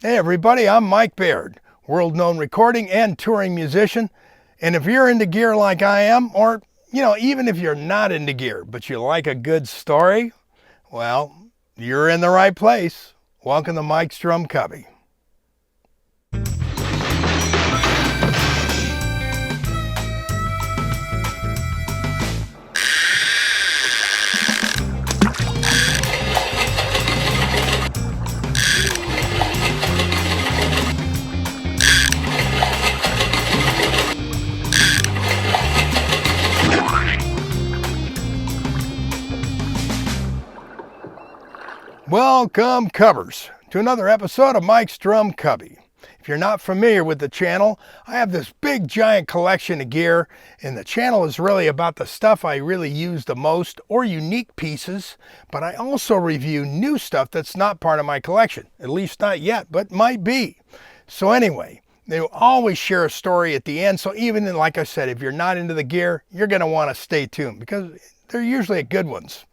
Hey everybody, I'm Mike Baird, world-known recording and touring musician. And if you're into gear like I am, or even if you're not into gear, but you like a good story, well, you're in the right place. Welcome to Mike's Drum Cubby. Welcome, Cubbers, to another episode of Mike's Drum Cubby. If you're not familiar with the channel, I have this big giant collection of gear, and the channel is really about the stuff I really use the most or unique pieces, but I also review new stuff that's not part of my collection, at least not yet, but might be. So anyway, they always share a story at the end, so even like I said, if you're not into the gear, you're going to want to stay tuned because they're usually good ones.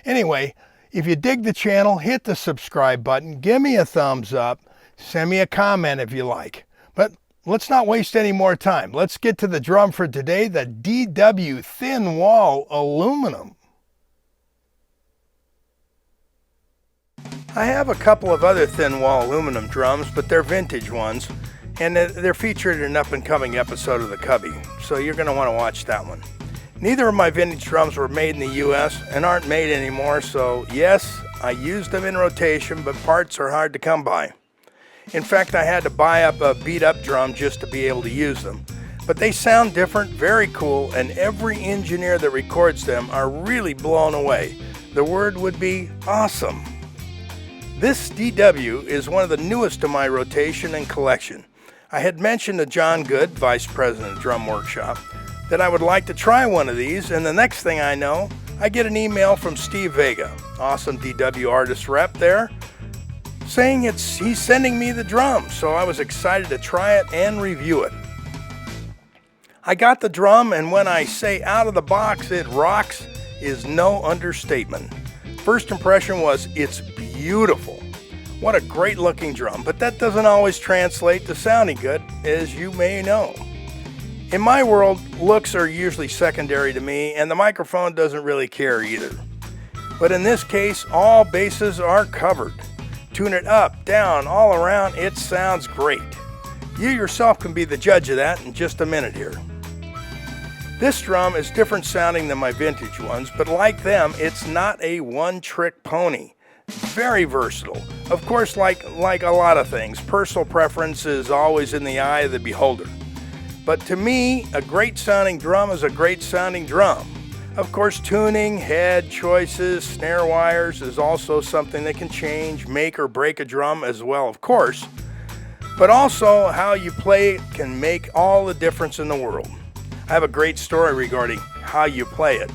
Anyway, if you dig the channel, hit the subscribe button, give me a thumbs up, send me a comment if you like. But let's not waste any more time. Let's get to the drum for today, the DW Thin Wall Aluminum. I have a couple of other thin wall aluminum drums, but they're vintage ones, and they're featured in an up-and-coming episode of the Cubby, so you're going to want to watch that one. Neither of my vintage drums were made in the US and aren't made anymore, so yes, I used them in rotation, but parts are hard to come by. In fact, I had to buy up a beat-up drum just to be able to use them. But they sound different, very cool, and every engineer that records them are really blown away. The word would be awesome. This DW is one of the newest to my rotation and collection. I had mentioned to John Good, Vice President of Drum Workshop, that I would like to try one of these, and the next thing I know, I get an email from Steve Vega, awesome DW artist rep there, saying he's sending me the drum, so I was excited to try it and review it. I got the drum, and when I say out of the box it rocks is no understatement. First impression was it's beautiful. What a great looking drum, but that doesn't always translate to sounding good, as you may know. In my world, looks are usually secondary to me, and the microphone doesn't really care either. But in this case, all bases are covered. Tune it up, down, all around, it sounds great. You yourself can be the judge of that in just a minute here. This drum is different sounding than my vintage ones, but like them, it's not a one-trick pony. Very versatile. Of course, like a lot of things, personal preference is always in the eye of the beholder. But to me, a great sounding drum is a great sounding drum. Of course, tuning, head choices, snare wires is also something that can change, make or break a drum as well, of course. But also, how you play it can make all the difference in the world. I have a great story regarding how you play it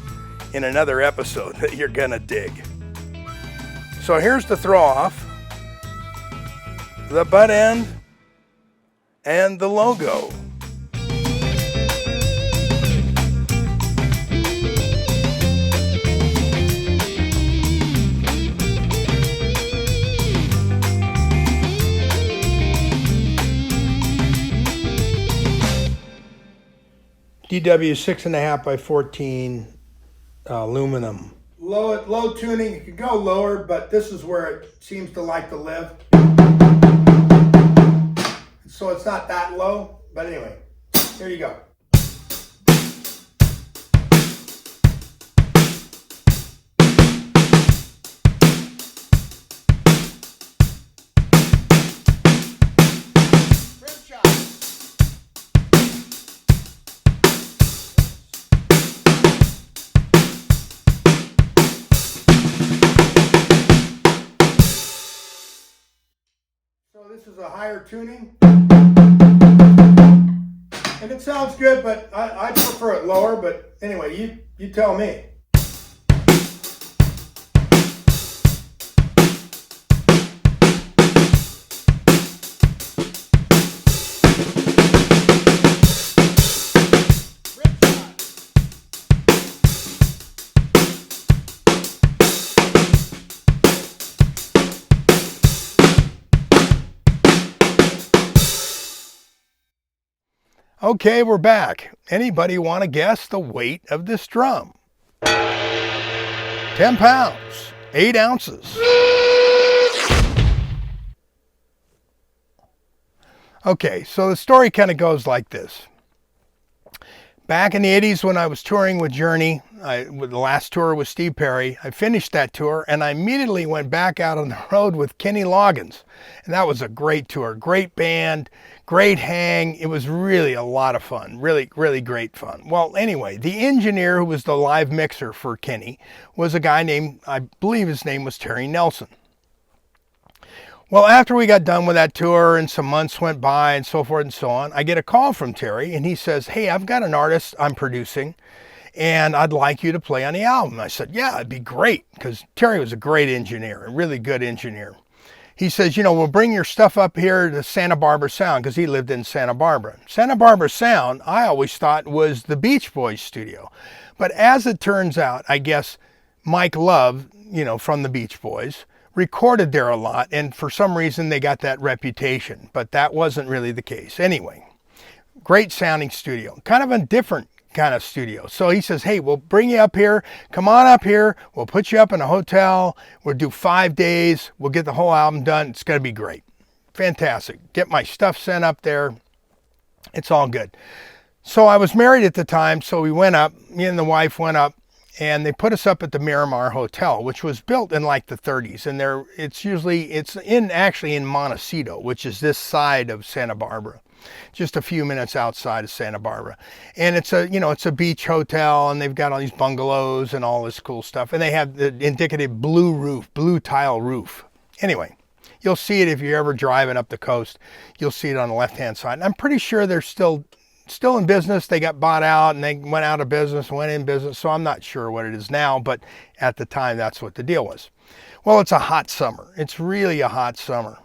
in another episode that you're gonna dig. So here's the throw off, the butt end, and the logo. DW 6.5 by 14 aluminum. Low tuning, you could go lower, but this is where it seems to like to live. So it's not that low, but anyway, here you go. So this is a higher tuning, and it sounds good, but I prefer it lower, but anyway, you tell me. Okay, we're back. Anybody want to guess the weight of this drum? 10 pounds, 8 ounces. Okay, so the story kind of goes like this. Back in the 80s when I was touring with Journey, the last tour with Steve Perry, I finished that tour and I immediately went back out on the road with Kenny Loggins. And that was a great tour, great band, great hang. It was really a lot of fun, really, really great fun. Well, anyway, the engineer who was the live mixer for Kenny was a guy named, I believe his name was Terry Nelson. Well, after we got done with that tour and some months went by and so forth and so on, I get a call from Terry and he says, hey, I've got an artist I'm producing and I'd like you to play on the album. I said, yeah, it'd be great, because Terry was a great engineer, a really good engineer. He says, we'll bring your stuff up here to Santa Barbara Sound, because he lived in Santa Barbara. Santa Barbara Sound, I always thought was the Beach Boys studio. But as it turns out, I guess Mike Love, from the Beach Boys, recorded there a lot, and for some reason they got that reputation, but that wasn't really the case. Anyway, great sounding studio, kind of a different kind of studio. So he says, hey, we'll bring you up here, come on up here, we'll put you up in a hotel, we'll do 5 days, we'll get the whole album done, it's going to be great. Fantastic. Get my stuff sent up there, it's all good. So I was married at the time, so we went up, me and the wife went up, and they put us up at the Miramar Hotel, which was built in like the 30s. And it's actually in Montecito, which is this side of Santa Barbara, just a few minutes outside of Santa Barbara. And it's a beach hotel, and they've got all these bungalows and all this cool stuff. And they have the indicative blue tile roof. Anyway, you'll see it if you're ever driving up the coast. You'll see it on the left-hand side. And I'm pretty sure they're still in business. They got bought out and they went out of business, went in business. So I'm not sure what it is now, but at the time, that's what the deal was. Well, it's a hot summer. It's really a hot summer.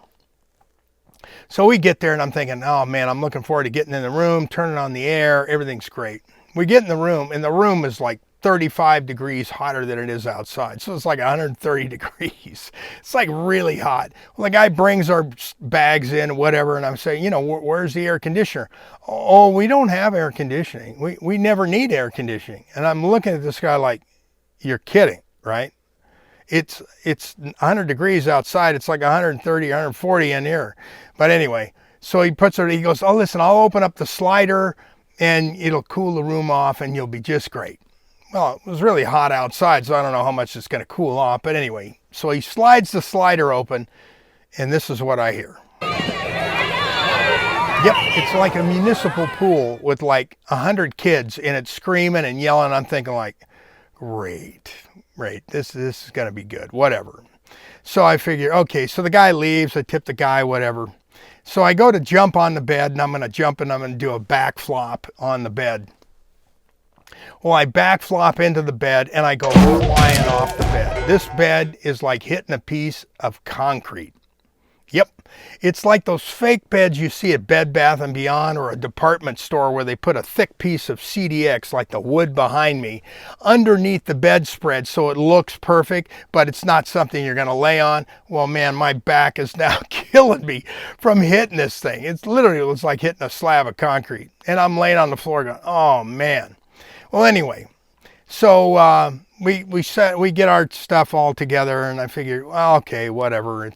So we get there and I'm thinking, oh man, I'm looking forward to getting in the room, turning on the air. Everything's great. We get in the room and the room is like 35 degrees hotter than it is outside. So it's like 130 degrees. It's like really hot. Well, the guy brings our bags in, whatever, and I'm saying, where's the air conditioner? Oh, we don't have air conditioning. We never need air conditioning. And I'm looking at this guy like, you're kidding, right? It's 100 degrees outside. It's like 130, 140 in here. But anyway, so he goes, oh, listen, I'll open up the slider and it'll cool the room off and you'll be just great. Well, it was really hot outside, so I don't know how much it's going to cool off. But anyway, so he slides the slider open, and this is what I hear. Yep, it's like a municipal pool with like 100 kids in it screaming and yelling. I'm thinking like, great, this is going to be good, whatever. So I figure, okay, so the guy leaves, I tip the guy, whatever. So I go to jump on the bed, and I'm going to jump and I'm going to do a back flop on the bed. Well, I backflop into the bed and I go flying off the bed. This bed is like hitting a piece of concrete. Yep, it's like those fake beds you see at Bed Bath & Beyond or a department store where they put a thick piece of CDX, like the wood behind me, underneath the bedspread so it looks perfect, but it's not something you're going to lay on. Well, man, my back is now killing me from hitting this thing. It looks like hitting a slab of concrete. And I'm laying on the floor going, oh, man. Well, anyway, so we get our stuff all together, and I figured, well, okay, whatever.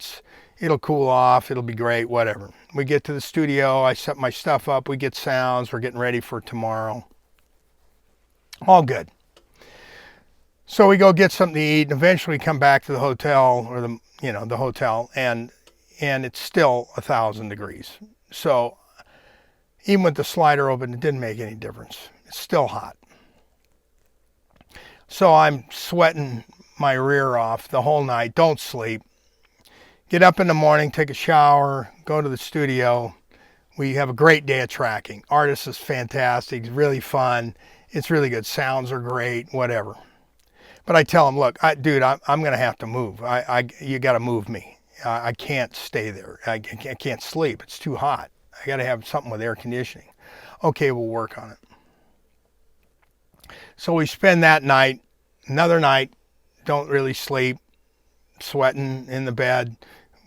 It'll cool off. It'll be great, whatever. We get to the studio. I set my stuff up. We get sounds. We're getting ready for tomorrow. All good. So we go get something to eat, and eventually come back to the hotel, or the hotel, and it's still 1,000 degrees. So even with the slider open, it didn't make any difference. It's still hot. So I'm sweating my rear off the whole night. Don't sleep. Get up in the morning, take a shower, go to the studio. We have a great day of tracking. Artist is fantastic. It's really fun. It's really good. Sounds are great, whatever. But I tell him, look, dude, I'm going to have to move. You got to move me. I can't stay there. I can't sleep. It's too hot. I got to have something with air conditioning. Okay, we'll work on it. So we spend that night, another night, don't really sleep, sweating in the bed,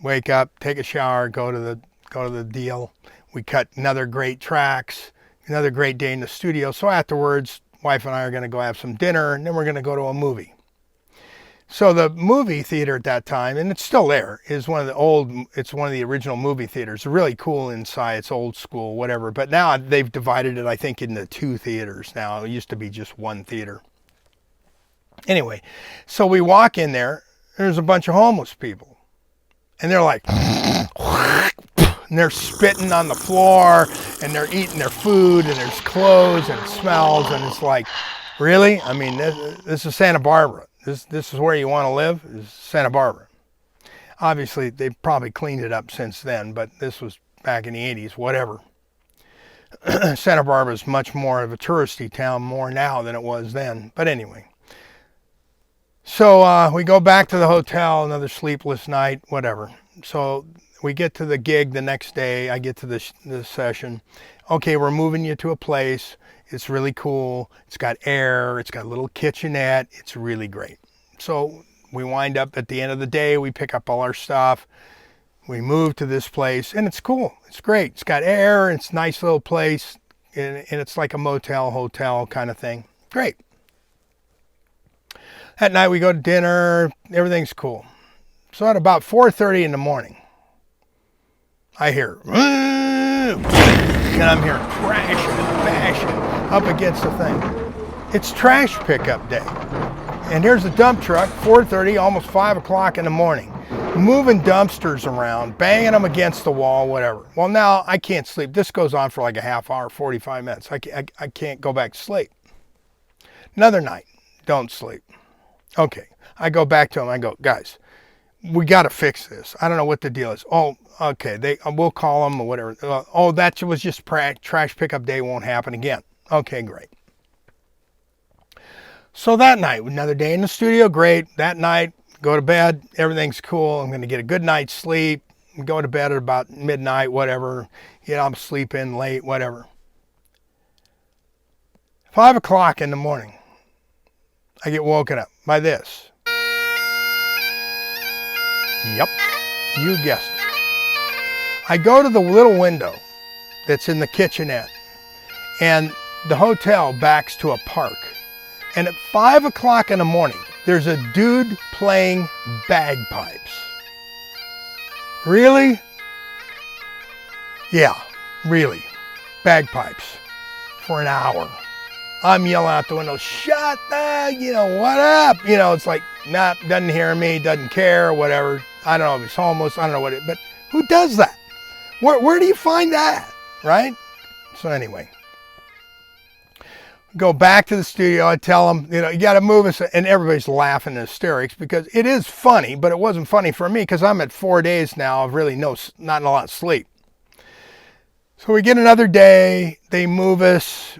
wake up, take a shower, go to the deal. We cut another great tracks. Another great day in the studio. So afterwards, wife and I are going to go have some dinner, and then we're going to go to a movie. So the movie theater at that time, and it's still there, is it's one of the original movie theaters. It's really cool inside. It's old school, whatever. But now they've divided it, I think, into 2 theaters now. It used to be just 1 theater. Anyway, so we walk in there. There's a bunch of homeless people. And they're like, and they're spitting on the floor, and they're eating their food, and there's clothes, and it smells, and it's like, really? I mean, this is Santa Barbara. This is where you want to live, is Santa Barbara. Obviously, they've probably cleaned it up since then, but this was back in the 80s, whatever. Santa Barbara is much more of a touristy town more now than it was then. But anyway. So we go back to the hotel, another sleepless night, whatever. So we get to the gig the next day. I get to the session. Okay, we're moving you to a place. It's really cool. It's got air. It's got a little kitchenette. It's really great. So we wind up at the end of the day. We pick up all our stuff. We move to this place, and it's cool. It's great. It's got air. It's a nice little place, and it's like a motel, hotel kind of thing. Great. At night, we go to dinner. Everything's cool. So at about 4:30 in the morning, I hear, and I'm hearing crashing and bashing up against the thing. It's trash pickup day. And here's a dump truck, 4:30, almost 5 o'clock in the morning, moving dumpsters around, banging them against the wall, whatever. Well, now I can't sleep. This goes on for like a half hour, 45 minutes. I can't go back to sleep. Another night, don't sleep. Okay, I go back to them. I go, guys, we got to fix this. I don't know what the deal is. Oh, okay, we'll call them or whatever. Oh, that was just trash pickup day. Won't happen again. Okay, great. So that night, another day in the studio, great. That night, go to bed. Everything's cool. I'm going to get a good night's sleep. Go to bed at about midnight, whatever. I'm sleeping late, whatever. 5 o'clock in the morning, I get woken up by this. Yep, you guessed it. I go to the little window that's in the kitchenette, and the hotel backs to a park. And at 5 o'clock in the morning, there's a dude playing bagpipes. Really? Yeah, really. Bagpipes for an hour. I'm yelling out the window, shut the, what up? It's like, nah, doesn't hear me, doesn't care, whatever. I don't know if he's homeless, I don't know what but who does that? Where do you find that, right? So anyway, go back to the studio. I tell them, you got to move us, and everybody's laughing in hysterics because it is funny, but it wasn't funny for me because I'm at 4 days now of really not a lot of sleep. So we get another day. They move us.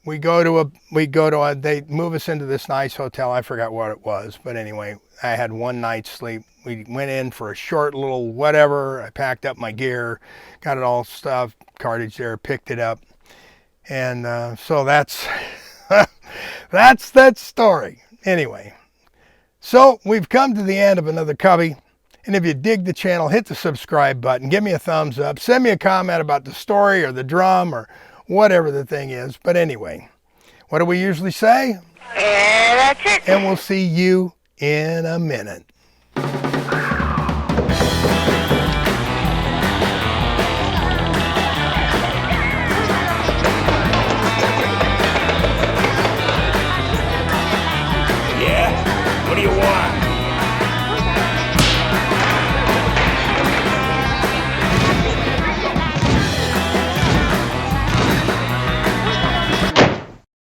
They move us into this nice hotel. I forgot what it was, but anyway, I had one night's sleep. We went in for a short little whatever. I packed up my gear, got it all stuffed, cartage there, picked it up. And so that's, that's that story. Anyway, so we've come to the end of another Cubby. And if you dig the channel, hit the subscribe button, give me a thumbs up, send me a comment about the story or the drum or whatever the thing is. But anyway, what do we usually say? That's it. And we'll see you in a minute.